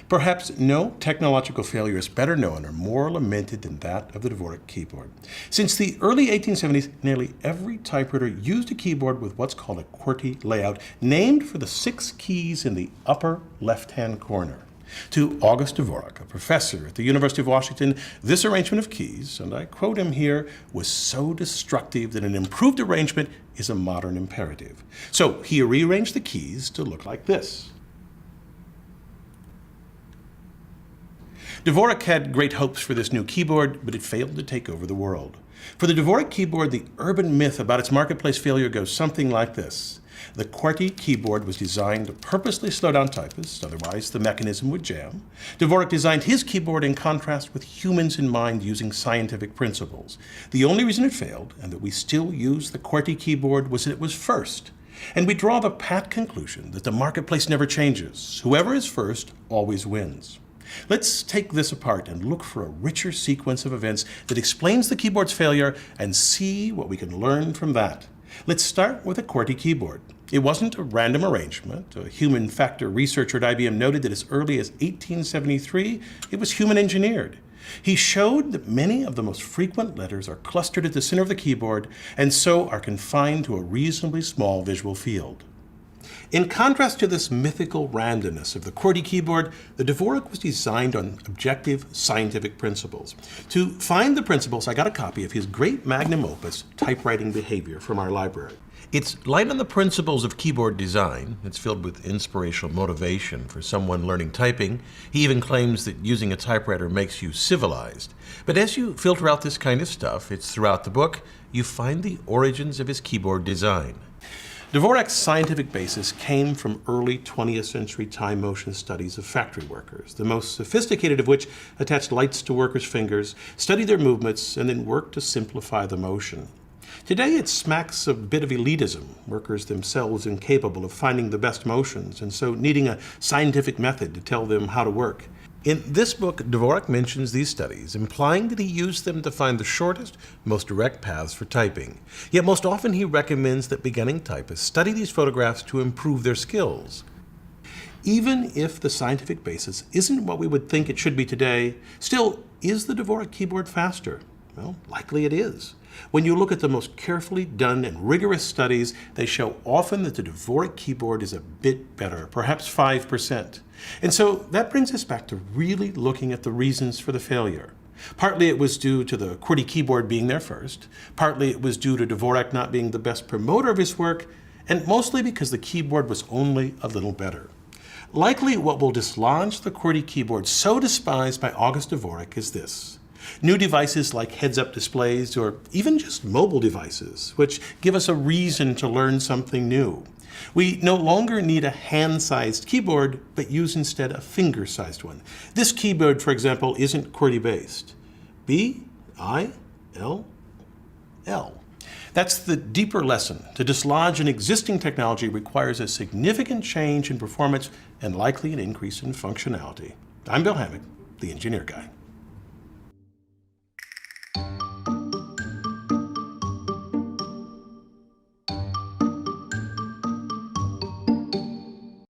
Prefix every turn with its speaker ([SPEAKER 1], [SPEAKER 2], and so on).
[SPEAKER 1] Perhaps no technological failure is better known or more lamented than that of the Dvorak keyboard. Since the early 1870s, nearly every typewriter used a keyboard with what's called a QWERTY layout, named for the 6 keys in the upper left-hand corner. To August Dvorak, a professor at the University of Washington, this arrangement of keys, and I quote him here, was so destructive that an improved arrangement is a modern imperative. So he rearranged the keys to look like this. Dvorak had great hopes for this new keyboard, but it failed to take over the world. For the Dvorak keyboard, the urban myth about its marketplace failure goes something like this. The QWERTY keyboard was designed to purposely slow down typists, otherwise the mechanism would jam. Dvorak designed his keyboard in contrast with humans in mind using scientific principles. The only reason it failed, and that we still use the QWERTY keyboard, was that it was first. And we draw the pat conclusion that the marketplace never changes. Whoever is first always wins. Let's take this apart and look for a richer sequence of events that explains the keyboard's failure and see what we can learn from that. Let's start with a QWERTY keyboard. It wasn't a random arrangement. A human factor researcher at IBM noted that as early as 1873, it was human engineered. He showed that many of the most frequent letters are clustered at the center of the keyboard and so are confined to a reasonably small visual field. In contrast to this mythical randomness of the QWERTY keyboard, the Dvorak was designed on objective scientific principles. To find the principles, I got a copy of his great magnum opus, Typewriting Behavior, from our library. It's light on the principles of keyboard design. It's filled with inspirational motivation for someone learning typing. He even claims that using a typewriter makes you civilized. But as you filter out this kind of stuff, it's throughout the book, you find the origins of his keyboard design. Dvorak's scientific basis came from early 20th century time motion studies of factory workers, the most sophisticated of which attached lights to workers' fingers, studied their movements, and then worked to simplify the motion. Today it smacks a bit of elitism, workers themselves incapable of finding the best motions, and so needing a scientific method to tell them how to work. In this book, Dvorak mentions these studies, implying that he used them to find the shortest, most direct paths for typing. Yet most often he recommends that beginning typists study these photographs to improve their skills. Even if the scientific basis isn't what we would think it should be today, still, is the Dvorak keyboard faster? Well, likely it is. When you look at the most carefully done and rigorous studies, they show often that the Dvorak keyboard is a bit better, perhaps 5%. And so that brings us back to really looking at the reasons for the failure. Partly it was due to the QWERTY keyboard being there first, partly it was due to Dvorak not being the best promoter of his work, and mostly because the keyboard was only a little better. Likely what will dislodge the QWERTY keyboard so despised by August Dvorak is this. New devices like heads-up displays or even just mobile devices, which give us a reason to learn something new. We no longer need a hand-sized keyboard, but use instead a finger-sized one. This keyboard, for example, isn't QWERTY-based. B-I-L-L. That's the deeper lesson. To dislodge an existing technology requires a significant change in performance and likely an increase in functionality. I'm Bill Hammack, the Engineer Guy.